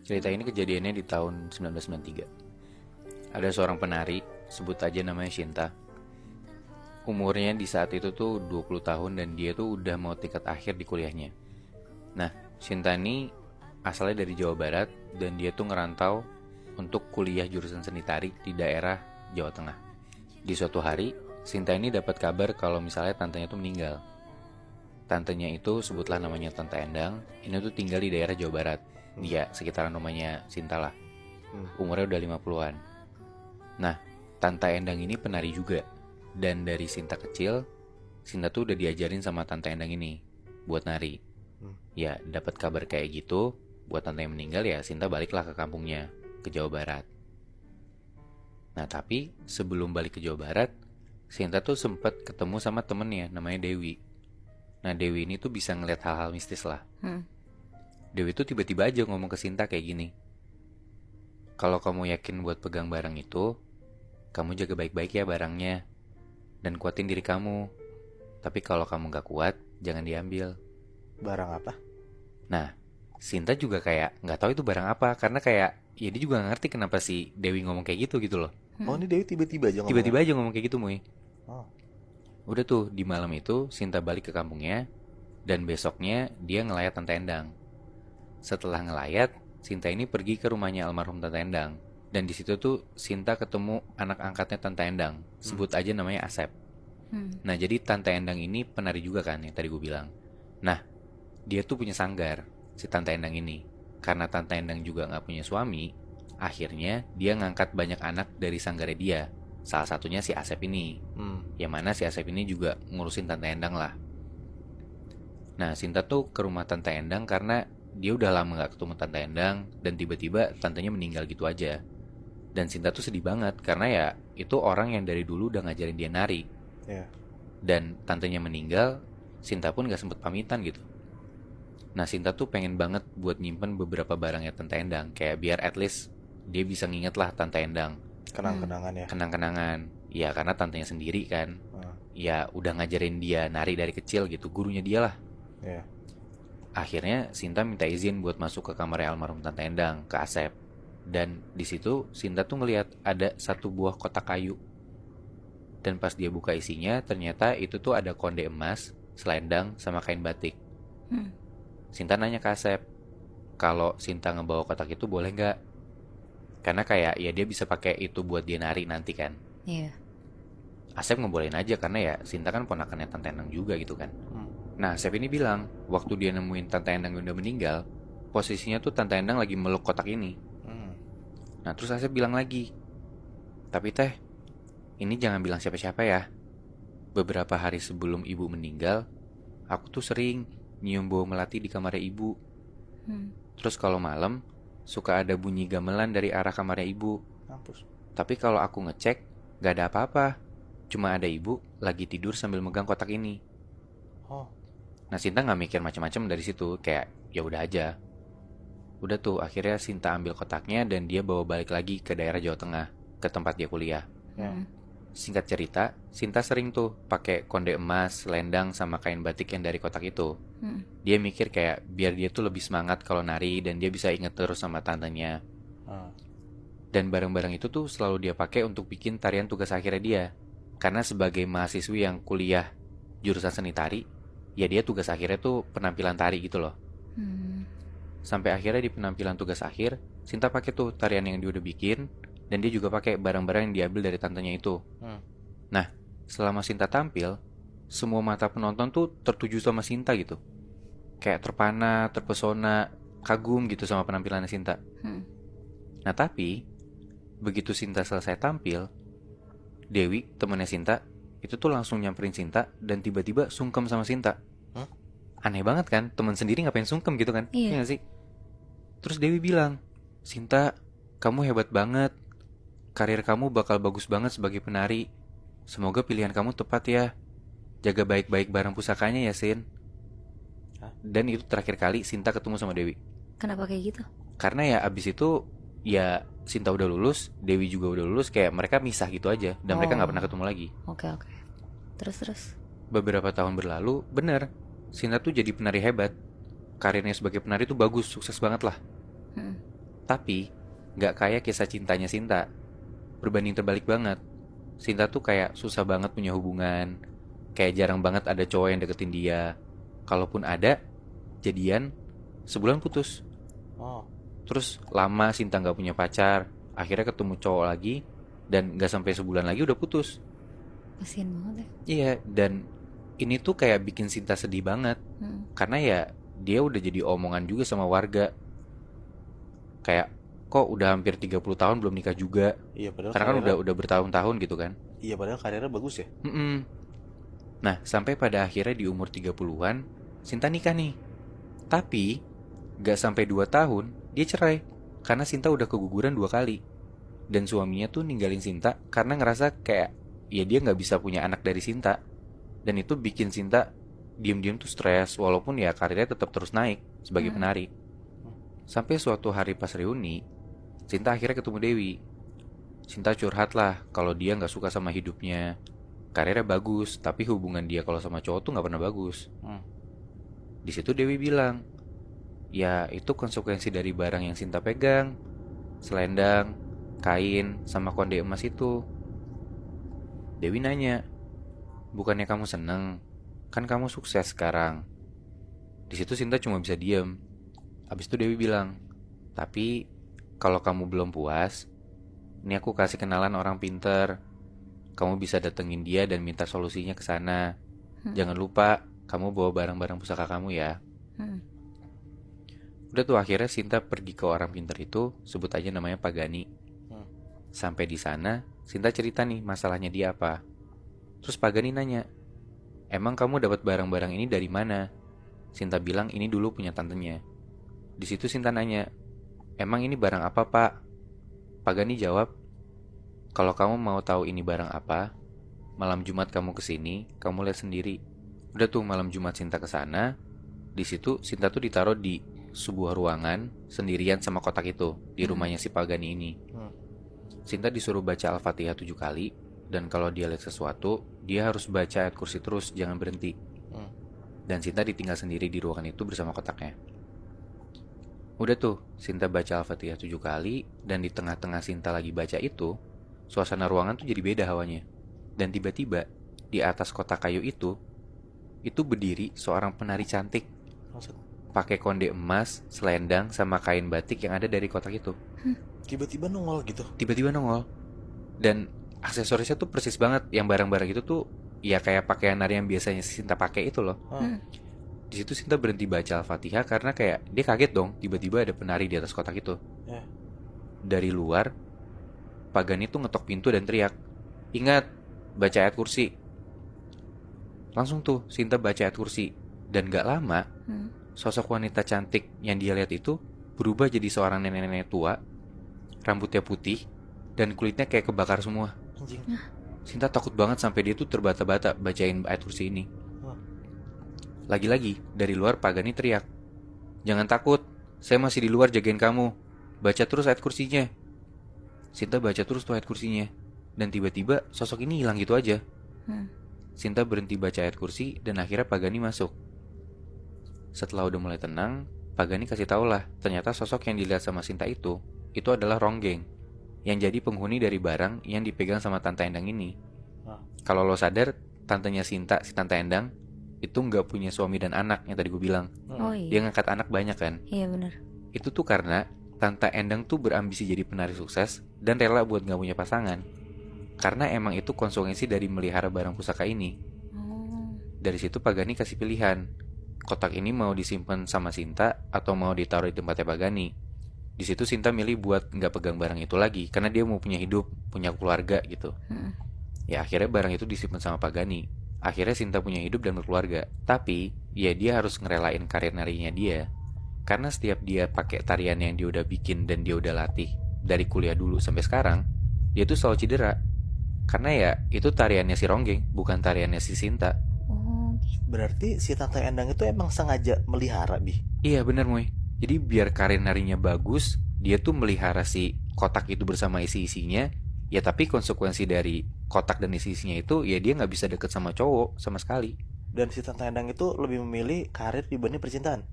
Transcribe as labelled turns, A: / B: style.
A: Cerita ini kejadiannya di tahun 1993. Ada seorang penari, sebut aja namanya Shinta. Umurnya di saat itu tuh 20 tahun dan dia tuh udah mau tingkat akhir di kuliahnya. Nah, Shinta ini asalnya dari Jawa Barat dan dia tuh ngerantau untuk kuliah jurusan seni tari di daerah Jawa Tengah. Di suatu hari, Shinta ini dapat kabar kalau misalnya tantenya tuh meninggal. Tantenya itu sebutlah namanya Tante Endang. Ini tuh tinggal di daerah Jawa Barat. Dia sekitaran rumahnya Shinta lah. Umurnya udah 50-an. Nah, Tante Endang ini penari juga. Dan dari Shinta kecil, Shinta tuh udah diajarin sama Tante Endang ini buat nari. Ya, dapat kabar kayak gitu, buat tante yang meninggal ya Shinta baliklah ke kampungnya, ke Jawa Barat. Nah, tapi sebelum balik ke Jawa Barat, Shinta tuh sempat ketemu sama temennya namanya Dewi. Nah, Dewi ini tuh bisa ngeliat hal-hal mistis lah. Dewi tuh tiba-tiba aja ngomong ke Shinta kayak gini. Kalau kamu yakin buat pegang barang itu, kamu jaga baik-baik ya barangnya. Dan kuatin diri kamu. Tapi kalau kamu gak kuat, jangan diambil.
B: Barang apa?
A: Nah, Shinta juga kayak gak tahu itu barang apa. Karena kayak, ya dia juga gak ngerti kenapa si Dewi ngomong kayak gitu loh.
B: Oh, ini Dewi tiba-tiba aja ngomong.
A: Tiba-tiba aja ngomong kayak gitu, Muy.
B: Oh.
A: Udah tuh, di malam itu Shinta balik ke kampungnya. Dan besoknya dia ngelayat Tante Endang. Setelah ngelayat, Shinta ini pergi ke rumahnya almarhum Tante Endang. Dan di situ tuh Shinta ketemu anak angkatnya Tante Endang. Sebut aja namanya Asep. Nah, jadi Tante Endang ini penari juga kan yang tadi gue bilang. Nah, dia tuh punya sanggar, si Tante Endang ini. Karena Tante Endang juga gak punya suami, akhirnya dia ngangkat banyak anak dari sanggarnya dia. Salah satunya si Asep ini. Yang mana si Asep ini juga ngurusin Tante Endang lah. Nah, Shinta tuh ke rumah Tante Endang karena dia udah lama gak ketemu Tante Endang. Dan tiba-tiba tantenya meninggal gitu aja. Dan Shinta tuh sedih banget karena ya itu orang yang dari dulu udah ngajarin dia nari. Dan tantenya meninggal, Shinta pun gak sempet pamitan gitu. Nah, Shinta tuh pengen banget buat nyimpen beberapa barangnya Tante Endang. Kayak biar at least dia bisa nginget lah Tante Endang.
B: Kenang-kenangan ya.
A: Kenang-kenangan. Ya karena tantenya sendiri kan. Ya udah ngajarin dia nari dari kecil gitu. Gurunya dia lah. Akhirnya Shinta minta izin buat masuk ke kamarnya almarhum Tante Endang, ke Asep. Dan di situ Shinta tuh ngelihat ada satu buah kotak kayu. Dan pas dia buka isinya, ternyata itu tuh ada konde emas, selendang, sama kain batik. Shinta nanya ke Asep, kalau Shinta ngebawa kotak itu boleh nggak? Karena kayak ya dia bisa pakai itu buat dia nari nanti kan.
C: Iya.
A: Asep ngebolehin aja karena ya Shinta kan ponakannya Tante Endang juga gitu kan. Nah, Asep ini bilang, waktu dia nemuin Tante Endang yang udah meninggal, posisinya tuh Tante Endang lagi meluk kotak ini. Nah, terus Asep bilang lagi, tapi teh, ini jangan bilang siapa-siapa ya. Beberapa hari sebelum ibu meninggal, aku tuh sering nyium bau melati di kamarnya ibu. Terus kalau malam, suka ada bunyi gamelan dari arah kamarnya ibu.
B: Mampus.
A: Tapi kalau aku ngecek, gak ada apa-apa. Cuma ada ibu lagi tidur sambil megang kotak ini. Nah, Shinta gak mikir macam-macam dari situ. Kayak, ya udah aja. Udah tuh, akhirnya Shinta ambil kotaknya dan dia bawa balik lagi ke daerah Jawa Tengah, ke tempat dia kuliah. Singkat cerita, Shinta sering tuh pakai konde emas, selendang, sama kain batik yang dari kotak itu. Dia mikir kayak biar dia tuh lebih semangat kalau nari dan dia bisa inget terus sama tantenya. Dan barang-barang itu tuh selalu dia pakai untuk bikin tarian tugas akhirnya dia. Karena sebagai mahasiswi yang kuliah jurusan seni tari, ya dia tugas akhirnya tuh penampilan tari gitu loh. Sampai akhirnya di penampilan tugas akhir, Shinta pakai tuh tarian yang dia udah bikin. Dan dia juga pakai barang-barang yang diambil dari tantenya itu. Nah, selama Shinta tampil, semua mata penonton tuh tertuju sama Shinta gitu. Kayak terpana, terpesona, kagum gitu sama penampilannya Shinta. Nah, tapi begitu Shinta selesai tampil, Dewi, temannya Shinta, itu tuh langsung nyamperin Shinta dan tiba-tiba sungkem sama Shinta. Aneh banget kan, teman sendiri ngapain sungkem gitu kan? Iya gak sih? Terus Dewi bilang, Shinta, kamu hebat banget. Karir kamu bakal bagus banget sebagai penari. Semoga pilihan kamu tepat ya. Jaga baik-baik barang pusakanya ya, Sin. Dan itu terakhir kali Shinta ketemu sama Dewi.
C: Kenapa kayak gitu?
A: Karena ya abis itu, ya Shinta udah lulus, Dewi juga udah lulus. Kayak mereka misah gitu aja. Dan mereka gak pernah ketemu lagi.
C: Oke. Terus?
A: Beberapa tahun berlalu, bener, Shinta tuh jadi penari hebat. Karirnya sebagai penari tuh bagus, sukses banget lah. Tapi gak kayak kisah cintanya Sinta. Berbanding terbalik banget. Sinta tuh kayak susah banget punya hubungan. Kayak jarang banget ada cowok yang deketin dia. Kalaupun ada, jadian, sebulan putus.
B: Oh,
A: Terus lama Sinta gak punya pacar. Akhirnya ketemu cowok lagi. Dan gak sampai sebulan lagi udah putus.
C: Kasian banget ya.
A: Iya, dan ini tuh kayak bikin Sinta sedih banget. Karena ya dia udah jadi omongan juga sama warga. Kayak kok udah hampir 30 tahun belum nikah juga.
B: iya padahal
A: Karena kan
B: karirnya,
A: udah bertahun-tahun gitu kan.
B: iya padahal karirnya bagus ya.
A: Mm-mm. Nah, sampai pada akhirnya di umur 30-an, Sinta nikah nih. Tapi, gak sampai 2 tahun, dia cerai. Karena Sinta udah keguguran 2 kali. Dan suaminya tuh ninggalin Sinta karena ngerasa kayak, ya dia gak bisa punya anak dari Sinta. Dan itu bikin Sinta diem-diem tuh stres, walaupun ya karirnya tetap terus naik sebagai penari. Sampai suatu hari pas reuni, Sinta akhirnya ketemu Dewi. Sinta curhat lah kalau dia gak suka sama hidupnya. Karirnya bagus, tapi hubungan dia kalau sama cowok tuh gak pernah bagus. Di situ Dewi bilang, ya itu konsekuensi dari barang yang Sinta pegang. Selendang, kain, sama konde emas itu. Dewi nanya, bukannya kamu seneng? Kan kamu sukses sekarang. Di situ Sinta cuma bisa diem. Abis itu Dewi bilang, tapi kalau kamu belum puas, ini aku kasih kenalan orang pinter. Kamu bisa datengin dia dan minta solusinya ke sana. Jangan lupa, kamu bawa barang-barang pusaka kamu ya. Udah tuh akhirnya Sinta pergi ke orang pinter itu, sebut aja namanya Pak Gani. Sampai di sana, Sinta cerita nih masalahnya dia apa. Terus Pak Gani nanya, emang kamu dapat barang-barang ini dari mana? Sinta bilang ini dulu punya tantenya. Di situ Sinta nanya, emang ini barang apa Pak? Pak Gani jawab, kalau kamu mau tahu ini barang apa, malam Jumat kamu kesini, kamu lihat sendiri. Udah tuh malam Jumat Sinta kesana. Di situ Sinta tuh ditaruh di sebuah ruangan sendirian sama kotak itu di rumahnya si Pak Gani ini. Sinta disuruh baca Al-Fatihah 7 kali. Dan kalau dia lihat sesuatu, dia harus baca ayat kursi terus, jangan berhenti. Dan Sinta ditinggal sendiri di ruangan itu bersama kotaknya. Udah tuh, Sinta baca Al-Fatihah 7 kali. Dan di tengah-tengah Sinta lagi baca itu, suasana ruangan tuh jadi beda hawanya. Dan tiba-tiba, di atas kotak kayu itu berdiri seorang penari cantik. Pakai konde emas, selendang, sama kain batik yang ada dari kotak itu.
B: Tiba-tiba nongol gitu.
A: Tiba-tiba nongol. Dan aksesorisnya tuh persis banget. Yang barang-barang itu tuh ya kayak pakaian nari yang biasanya Sinta pakai itu loh. Di situ Sinta berhenti baca Al-Fatihah karena kayak dia kaget dong, tiba-tiba ada penari di atas kotak itu. Dari luar, Pak Gani tuh ngetok pintu dan teriak, ingat, baca ayat kursi. Langsung tuh Sinta baca ayat kursi. Dan gak lama, sosok wanita cantik yang dia lihat itu berubah jadi seorang nenek-nenek tua, rambutnya putih, dan kulitnya kayak kebakar semua.
B: Anjing.
A: Sinta takut banget sampai dia tuh terbata-bata bacain ayat kursi ini. Lagi-lagi, dari luar Pak Gani teriak, jangan takut, saya masih di luar jagain kamu. Baca terus ayat kursinya. Sinta baca terus tuh ayat kursinya. Dan tiba-tiba sosok ini hilang gitu aja. Sinta berhenti baca ayat kursi dan akhirnya Pak Gani masuk. Setelah udah mulai tenang, Pak Gani kasih tau lah, ternyata sosok yang dilihat sama Sinta itu adalah Ronggeng, yang jadi penghuni dari barang yang dipegang sama Tante Endang ini. Kalau lo sadar, tantenya Sinta, si Tante Endang, itu nggak punya suami dan anak yang tadi gue bilang.
C: Oh iya.
A: Dia ngangkat anak banyak kan.
C: Iya benar.
A: Itu tuh karena Tante Endang tuh berambisi jadi penari sukses dan rela buat nggak punya pasangan. Karena emang itu konsekuensi dari melihara barang pusaka ini. Dari situ Pak Gani kasih pilihan, kotak ini mau disimpan sama Sinta atau mau ditaruh di tempatnya Pak Gani. Di situ Sinta milih buat nggak pegang barang itu lagi karena dia mau punya hidup, punya keluarga gitu. Ya akhirnya barang itu disimpan sama Pak Gani. Akhirnya Sinta punya hidup dan berkeluarga. Tapi ya dia harus ngerelain karir narinya dia. Karena setiap dia pakai tarian yang dia udah bikin dan dia udah latih dari kuliah dulu sampai sekarang, dia tuh selalu cedera. Karena ya itu tariannya si Ronggeng, bukan tariannya si Sinta.
B: Berarti si Tante Endang itu emang sengaja melihara, Bi?
A: Iya bener Moy. Jadi biar karir narinya bagus, dia tuh melihara si kotak itu bersama isi-isinya. Ya tapi konsekuensi dari kotak dan isi-isinya itu, ya dia gak bisa deket sama cowok sama sekali.
B: Dan si Tante Endang itu lebih memilih karir dibanding percintaan.